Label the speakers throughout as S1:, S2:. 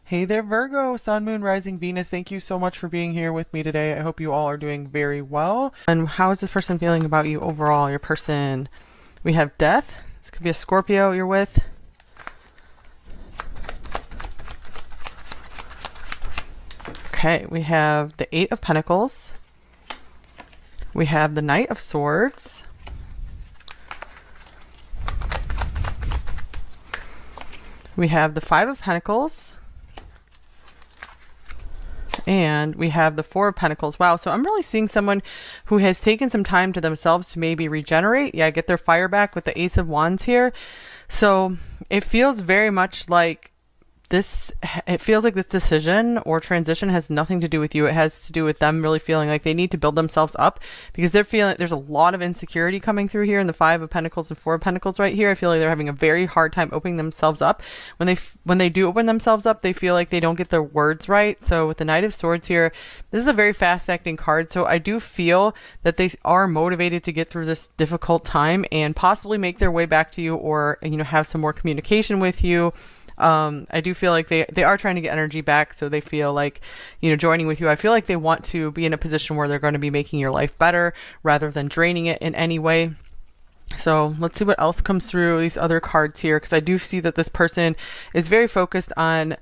S1: Hey there, Virgo, Sun, Moon, Rising, Venus. Thank you so much for being here with me today. I hope you all are doing very well. And how is this person feeling about you overall, your person? We have Death. This could be a Scorpio you're with. Okay, we have the Eight of Pentacles. We have the Knight of Swords. We have the Five of Pentacles. And we have the Four of Pentacles. Wow, so I'm really seeing someone who has taken some time to themselves to maybe regenerate. Yeah, get their fire back with the Ace of Wands here. So it feels very much like it feels like this decision or transition has nothing to do with you. It has to do with them really feeling like they need to build themselves up because they're feeling there's a lot of insecurity coming through here in the Five of Pentacles and Four of Pentacles right here. I feel like they're having a very hard time opening themselves up. When they do open themselves up, they feel like they don't get their words right. So with the Knight of Swords here, this is a very fast acting card. So I do feel that they are motivated to get through this difficult time and possibly make their way back to you or, have some more communication with you. I do feel like they are trying to get energy back, so they feel like, joining with you. I feel like they want to be in a position where they're going to be making your life better rather than draining it in any way. So let's see what else comes through these other cards here, because I do see that this person is very focused on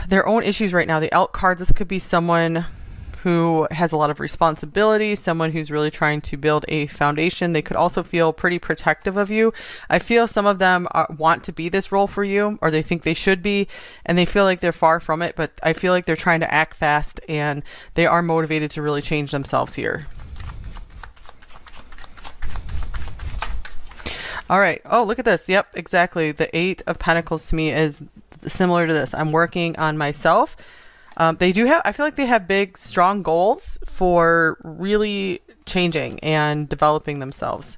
S1: their own issues right now. The Elk card, this could be someone who has a lot of responsibility, someone who's really trying to build a foundation. They could also feel pretty protective of you. I feel some of them want to be this role for you, or they think they should be, and they feel like they're far from it, but I feel like they're trying to act fast, and they are motivated to really change themselves here. All right. Oh, look at this. Yep, exactly. The Eight of Pentacles to me is similar to this. I'm working on myself. I feel like they have big, strong goals for really changing and developing themselves.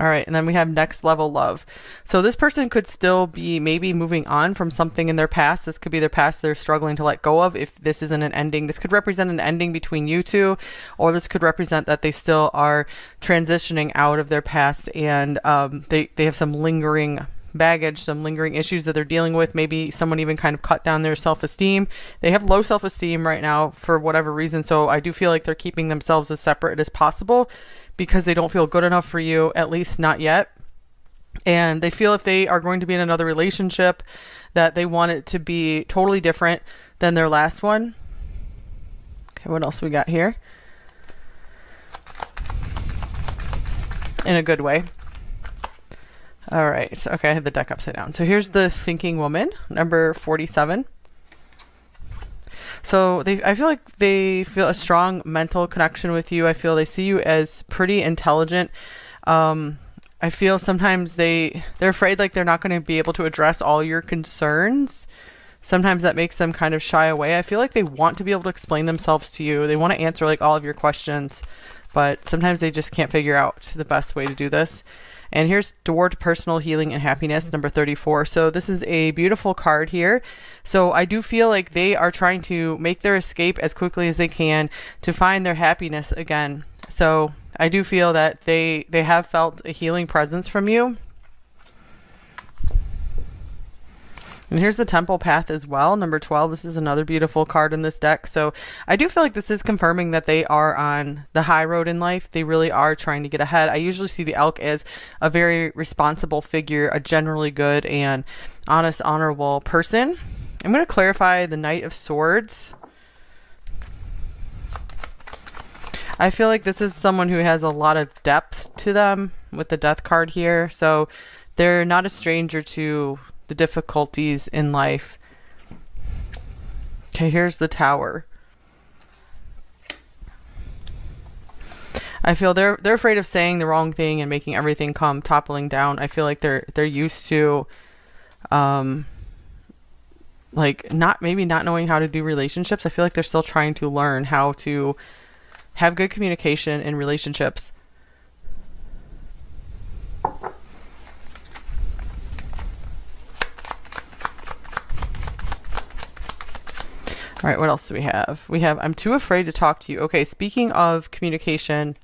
S1: All right, and then we have next level love. So this person could still be maybe moving on from something in their past. This could be their past they're struggling to let go of. If this isn't an ending, this could represent an ending between you two, or this could represent that they still are transitioning out of their past and they have some lingering baggage, some lingering issues that they're dealing with. Maybe someone even kind of cut down their self-esteem. They have low self-esteem right now for whatever reason. So I do feel like they're keeping themselves as separate as possible because they don't feel good enough for you, at least not yet. And they feel if they are going to be in another relationship that they want it to be totally different than their last one. Okay, what else we got here? In a good way. All right. Okay, I have the deck upside down. So here's the Thinking Woman, number 47. So I feel like they feel a strong mental connection with you. I feel they see you as pretty intelligent. I feel sometimes they're afraid like they're not going to be able to address all your concerns. Sometimes that makes them kind of shy away. I feel like they want to be able to explain themselves to you. They want to answer like all of your questions, but sometimes they just can't figure out the best way to do this. And here's Door to Personal Healing and Happiness, number 34. So this is a beautiful card here. So I do feel like they are trying to make their escape as quickly as they can to find their happiness again. So I do feel that they have felt a healing presence from you. And here's the Temple Path as well, number 12. This is another beautiful card in this deck. So I do feel like this is confirming that they are on the high road in life. They really are trying to get ahead. I usually see the Elk as a very responsible figure, a generally good and honest, honorable person. I'm going to clarify the Knight of Swords. I feel like this is someone who has a lot of depth to them with the Death card here. So they're not a stranger to the difficulties in life. Okay, here's the Tower. I feel they're afraid of saying the wrong thing and making everything come toppling down. I feel like they're used to like not knowing how to do relationships. I feel like they're still trying to learn how to have good communication in relationships. All right, what else do we have? We have, I'm too afraid to talk to you. Okay, speaking of communication,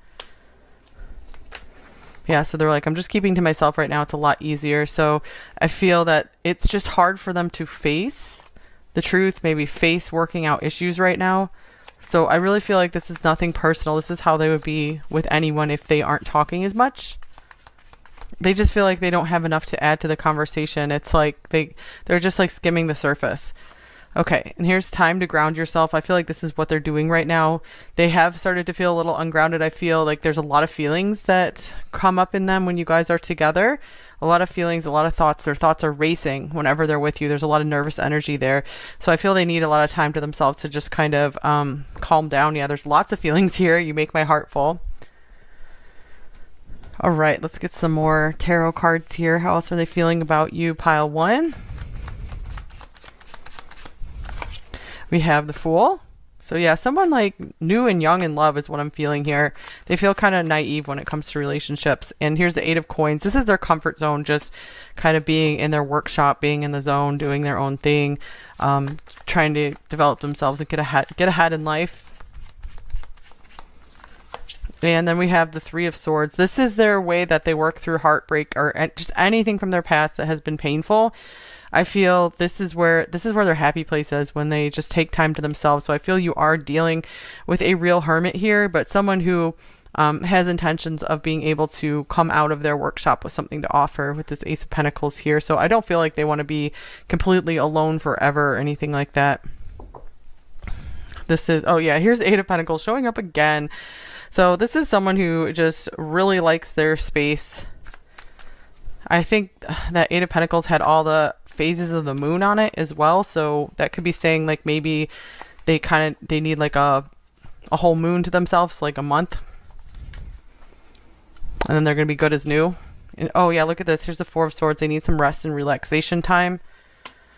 S1: Yeah, so they're like, I'm just keeping to myself right now. It's a lot easier. So I feel that it's just hard for them to face the truth, maybe face working out issues right now. So I really feel like this is nothing personal. This is how they would be with anyone if they aren't talking as much. They just feel like they don't have enough to add to the conversation. It's like they're just like skimming the surface. Okay, and here's time to ground yourself. I feel like this is what they're doing right now. They have started to feel a little ungrounded. I feel like there's a lot of feelings that come up in them when you guys are together. A lot of feelings, a lot of thoughts. Their thoughts are racing whenever they're with you. There's a lot of nervous energy there. So I feel they need a lot of time to themselves to just kind of calm down. Yeah, there's lots of feelings here. You make my heart full. All right, let's get some more tarot cards here. How else are they feeling about you, pile 1? We have the Fool. So yeah, someone like new and young in love is what I'm feeling here. They feel kind of naive when it comes to relationships. And here's the 8 of Coins. This is their comfort zone, just kind of being in their workshop, being in the zone, doing their own thing, trying to develop themselves and get ahead in life. And then we have the 3 of Swords. This is their way that they work through heartbreak or just anything from their past that has been painful. I feel this is where their happy place is, when they just take time to themselves. So I feel you are dealing with a real hermit here, but someone who has intentions of being able to come out of their workshop with something to offer with this Ace of Pentacles here. So I don't feel like they want to be completely alone forever or anything like that. This is, oh yeah, here's the 8 of Pentacles showing up again. So this is someone who just really likes their space. I think that 8 of Pentacles had all the phases of the moon on it as well. So that could be saying like maybe they need like a whole moon to themselves, like a month. And then they're going to be good as new. And oh yeah, look at this. Here's the 4 of Swords. They need some rest and relaxation time.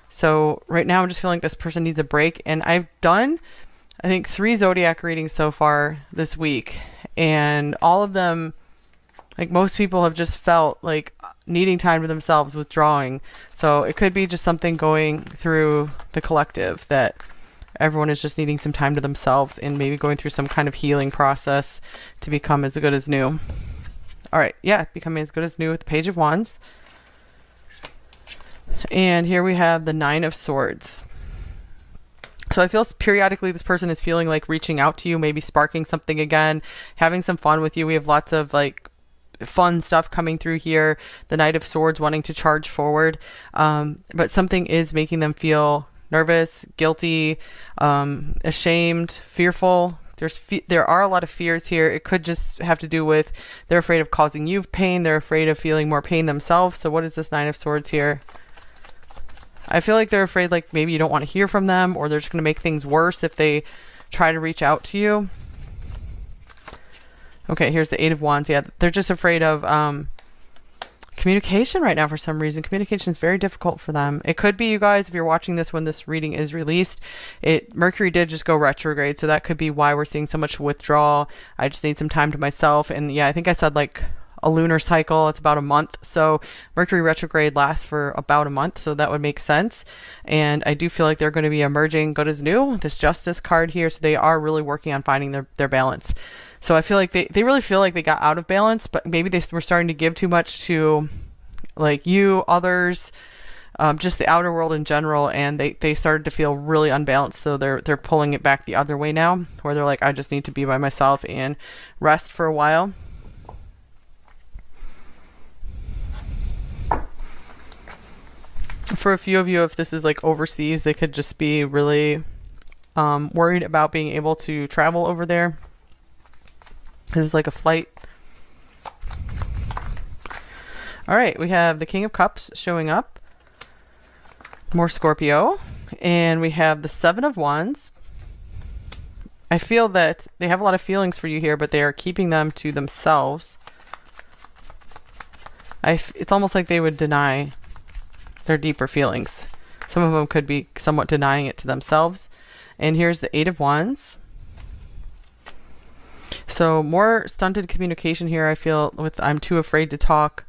S1: So right now I'm just feeling like this person needs a break. And I've done, I think, 3 zodiac readings so far this week, and all of them, like most people, have just felt like needing time to themselves, withdrawing. So it could be just something going through the collective, that everyone is just needing some time to themselves and maybe going through some kind of healing process to become as good as new. All right, yeah, becoming as good as new with the Page of Wands. And here we have the 9 of Swords. So I feel periodically this person is feeling like reaching out to you, maybe sparking something again, having some fun with you. We have lots of like fun stuff coming through here. The Knight of Swords wanting to charge forward. But something is making them feel nervous, guilty, ashamed, fearful. There are a lot of fears here. It could just have to do with they're afraid of causing you pain. They're afraid of feeling more pain themselves. So what is this 9 of Swords here? I feel like they're afraid like maybe you don't want to hear from them, or they're just going to make things worse if they try to reach out to you. Okay, here's the 8 of Wands. Yeah, they're just afraid of communication right now for some reason. Communication is very difficult for them. It could be, you guys, if you're watching this when this reading is released, Mercury did just go retrograde, so that could be why we're seeing so much withdrawal. I just need some time to myself. And yeah, I think I said like a lunar cycle, it's about a month. So Mercury retrograde lasts for about a month, so that would make sense. And I do feel like they're going to be emerging good as new. This Justice card here, so they are really working on finding their balance. So I feel like they really feel like they got out of balance, but maybe they were starting to give too much to like you, others, just the outer world in general, and they started to feel really unbalanced. So they're pulling it back the other way now, where they're like, I just need to be by myself and rest for a while. For a few of you, if this is like overseas, they could just be really worried about being able to travel over there. This is like a flight. All right, we have the King of Cups showing up. More Scorpio. And we have the 7 of Wands. I feel that they have a lot of feelings for you here, but they are keeping them to themselves. It's almost like they would deny their deeper feelings. Some of them could be somewhat denying it to themselves. And here's the 8 of Wands. So more stunted communication here. I feel with I'm too afraid to talk.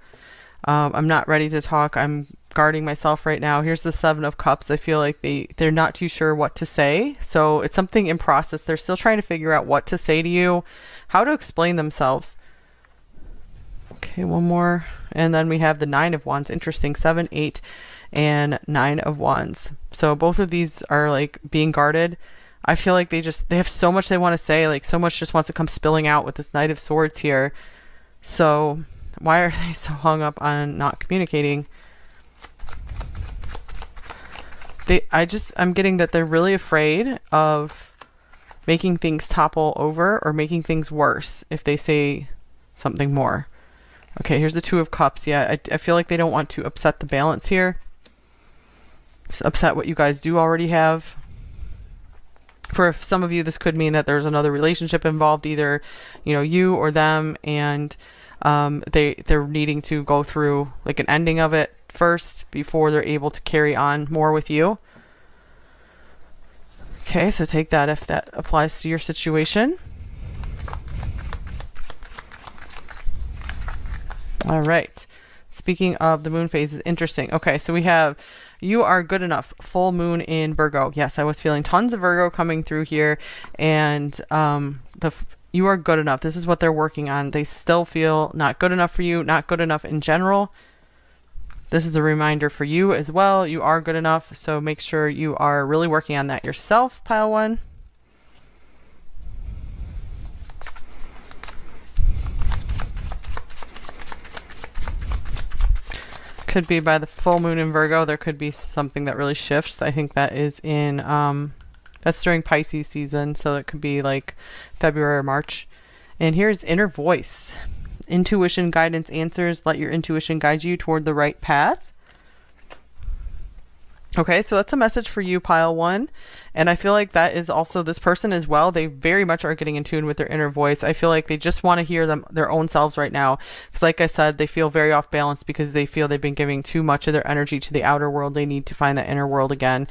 S1: I'm not ready to talk. I'm guarding myself right now. Here's the 7 of Cups. I feel like they're not too sure what to say. So it's something in process. They're still trying to figure out what to say to you, how to explain themselves. Okay, one more. And then we have the 9 of Wands. Interesting. 7, 8, and 9 of Wands. So both of these are like being guarded. I feel like they have so much they want to say, like so much just wants to come spilling out with this Knight of Swords here. So why are they so hung up on not communicating? I'm getting that they're really afraid of making things topple over or making things worse if they say something more. Okay, here's the 2 of Cups. Yeah, I feel like they don't want to upset the balance here. Just upset what you guys do already have. For some of you, this could mean that there's another relationship involved, either, you know, you or them, and they're needing to go through like an ending of it first before they're able to carry on more with you. Okay, so take that if that applies to your situation. All right. Speaking of the moon phases, interesting. Okay, so we have you are good enough. Full moon in Virgo. Yes, I was feeling tons of Virgo coming through here, and you are good enough. This is what they're working on. They still feel not good enough for you, not good enough in general. This is a reminder for you as well. You are good enough, so make sure you are really working on that yourself, pile 1. Could be by the full moon in Virgo. There could be something that really shifts. I think that is in that's during Pisces season, so it could be like February or March. And here's inner voice. Intuition, guidance, answers. Let your intuition guide you toward the right path. Okay, so that's a message for you, pile 1. And I feel like that is also this person as well. They very much are getting in tune with their inner voice. I feel like they just want to hear their own selves right now. Because like I said, they feel very off balance because they feel they've been giving too much of their energy to the outer world. They need to find that inner world again.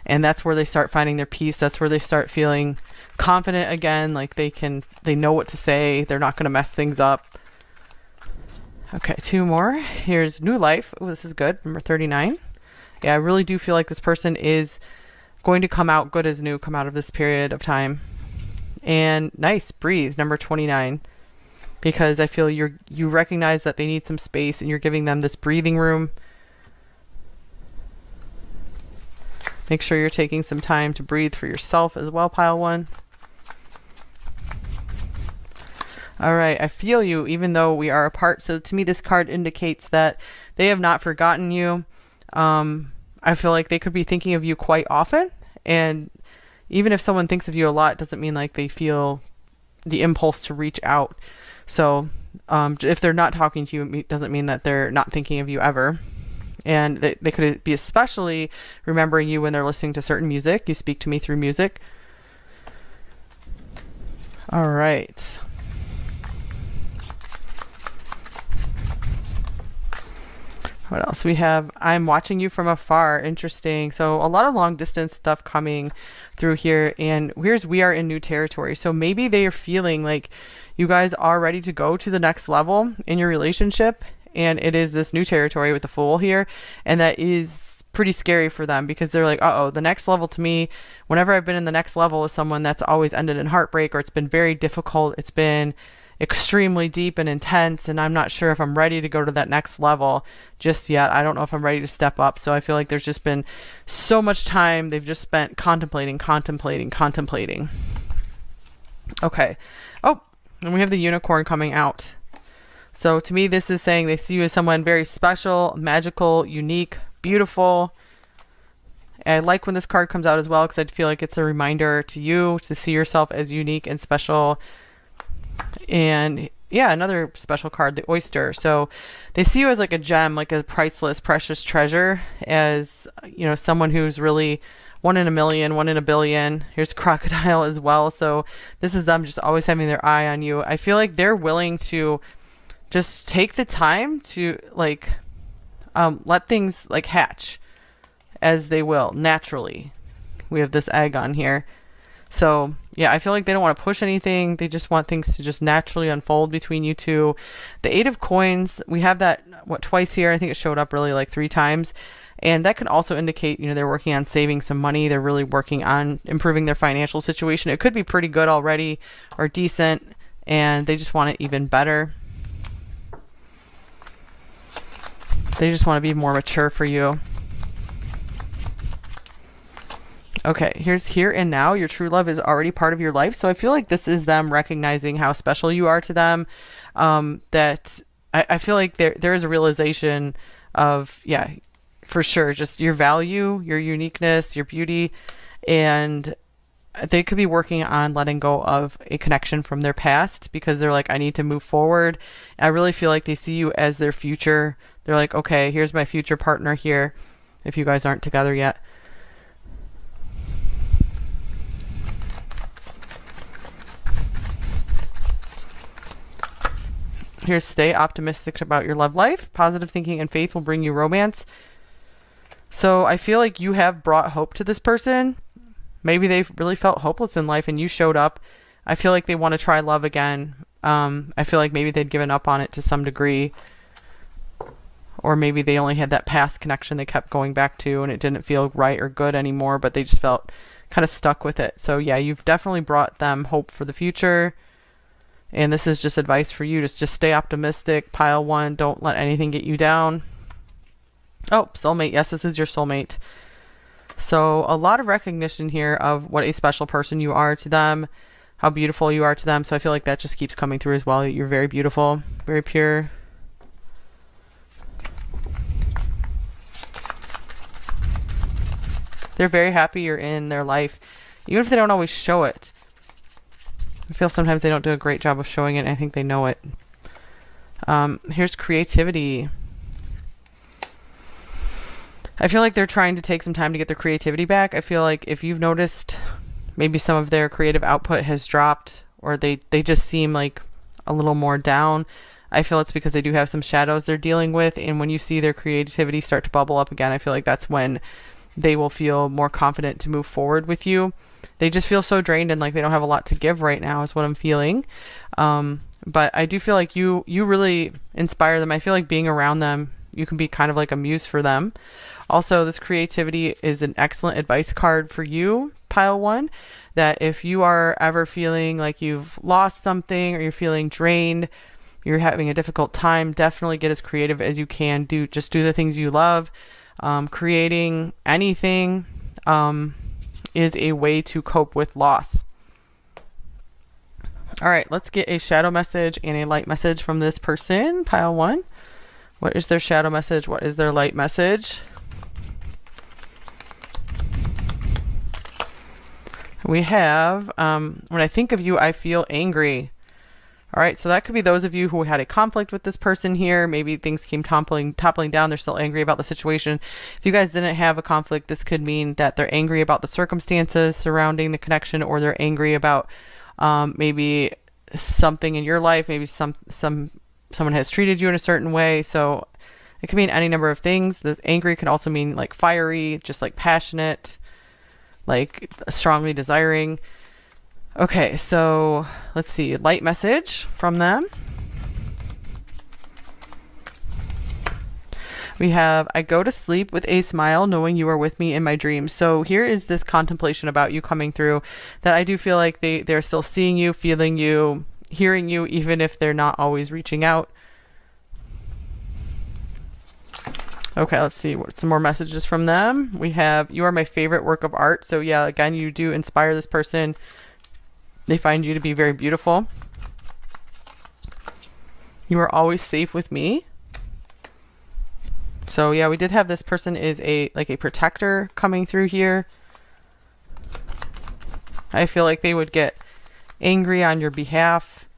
S1: And that's where they start finding their peace. That's where they start feeling confident again. Like they know what to say. They're not going to mess things up. Okay, 2 more. Here's new life. Oh, this is good. Number 39. Yeah, I really do feel like this person is going to come out good as new, come out of this period of time. And nice, breathe, number 29. Because I feel you recognize that they need some space and you're giving them this breathing room. Make sure you're taking some time to breathe for yourself as well, pile 1. All right, I feel you even though we are apart. So to me, this card indicates that they have not forgotten you. I feel like they could be thinking of you quite often, and even if someone thinks of you a lot, doesn't mean like they feel the impulse to reach out. So if they're not talking to you, it doesn't mean that they're not thinking of you ever. And they could be especially remembering you when they're listening to certain music. You speak to me through music. All right. What else we have? I'm watching you from afar. Interesting. So a lot of long distance stuff coming through here. And here's we are in new territory. So maybe they are feeling like you guys are ready to go to the next level in your relationship. And it is this new territory with the Fool here. And that is pretty scary for them because they're like, uh-oh, the next level to me, whenever I've been in the next level with someone, that's always ended in heartbreak, or it's been very difficult. It's been extremely deep and intense, and I'm not sure if I'm ready to go to that next level just yet. I don't know if I'm ready to step up. So I feel like there's just been so much time they've just spent contemplating. Okay. Oh, and we have the Unicorn coming out. So to me, this is saying they see you as someone very special, magical, unique, beautiful. I like when this card comes out as well because I feel like it's a reminder to you to see yourself as unique and special. And yeah, another special card, the Oyster. So they see you as like a gem, like a priceless, precious treasure, as, you know, someone who's really 1 in a million, 1 in a billion. Here's Crocodile as well. So this is them just always having their eye on you. I feel like they're willing to just take the time to like let things like hatch as they will naturally. We have this egg on here. So yeah, I feel like they don't want to push anything. They just want things to just naturally unfold between you two. The 8 of Coins, we have that, twice here. I think it showed up really like 3 times. And that can also indicate, you know, they're working on saving some money. They're really working on improving their financial situation. It could be pretty good already or decent, and they just want it even better. They just want to be more mature for you. Okay, here's here and now. Your true love is already part of your life. So I feel like this is them recognizing how special you are to them. That I feel like there is a realization of, yeah, for sure, just your value, your uniqueness, your beauty, and they could be working on letting go of a connection from their past because they're like, I need to move forward. I really feel like they see you as their future. They're like, okay, here's my future partner here if you guys aren't together yet. Here's stay optimistic about your love life. Positive thinking and faith will bring you romance. So I feel like you have brought hope to this person. Maybe they really felt hopeless in life and you showed up. I feel like they want to try love again. I feel like maybe they'd given up on it to some degree. Or maybe they only had that past connection they kept going back to and it didn't feel right or good anymore, but they just felt kind of stuck with it. So yeah, you've definitely brought them hope for the future. And this is just advice for you. Just stay optimistic. Pile 1. Don't let anything get you down. Oh, soulmate. Yes, this is your soulmate. So a lot of recognition here of what a special person you are to them, how beautiful you are to them. So I feel like that just keeps coming through as well. You're very beautiful, very pure. They're very happy you're in their life, even if they don't always show it. I feel sometimes they don't do a great job of showing it, and I think they know it. Here's creativity. I feel like they're trying to take some time to get their creativity back. I feel like if you've noticed maybe some of their creative output has dropped or they just seem like a little more down, I feel it's because they do have some shadows they're dealing with. And when you see their creativity start to bubble up again, I feel like that's when they will feel more confident to move forward with you. They just feel so drained and like they don't have a lot to give right now is what I'm feeling. But I do feel like you really inspire them. I feel like being around them, you can be kind of like a muse for them. Also, this creativity is an excellent advice card for you, pile 1, that if you are ever feeling like you've lost something or you're feeling drained, you're having a difficult time, definitely get as creative as you can. Just do the things you love. Creating anything is a way to cope with loss. All right, let's get a shadow message and a light message from this person, pile 1. What is their shadow message? What is their light message? We have, when I think of you, I feel angry. All right, so that could be those of you who had a conflict with this person here. Maybe things came toppling down. They're still angry about the situation. If you guys didn't have a conflict, this could mean that they're angry about the circumstances surrounding the connection, or they're angry about maybe something in your life. Maybe someone has treated you in a certain way. So it could mean any number of things. The angry could also mean like fiery, just like passionate, like strongly desiring. Okay, so let's see. Light message from them. We have, I go to sleep with a smile knowing you are with me in my dreams. So here is this contemplation about you coming through that I do feel like they're still seeing you, feeling you, hearing you, even if they're not always reaching out. Okay, let's see what some more messages from them. We have, you are my favorite work of art. So yeah, again, you do inspire this person. They find you to be very beautiful. You are always safe with me. So yeah, we did have this person is a protector coming through here. I feel like they would get angry on your behalf.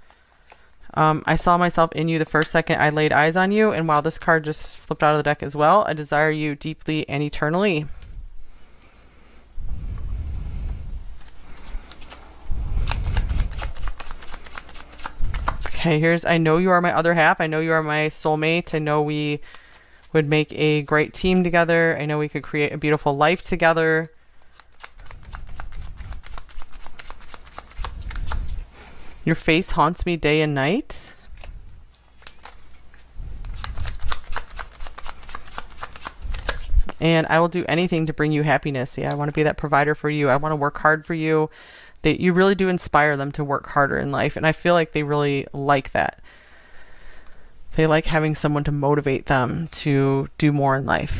S1: I saw myself in you the first second I laid eyes on you, and wow, this card just flipped out of the deck as well. I desire you deeply and eternally. Okay, here's, I know you are my other half. I know you are my soulmate. I know we would make a great team together. I know we could create a beautiful life together. Your face haunts me day and night. And I will do anything to bring you happiness. Yeah, I want to be that provider for you. I want to work hard for you. You really do inspire them to work harder in life. And I feel like they really like that. They like having someone to motivate them to do more in life.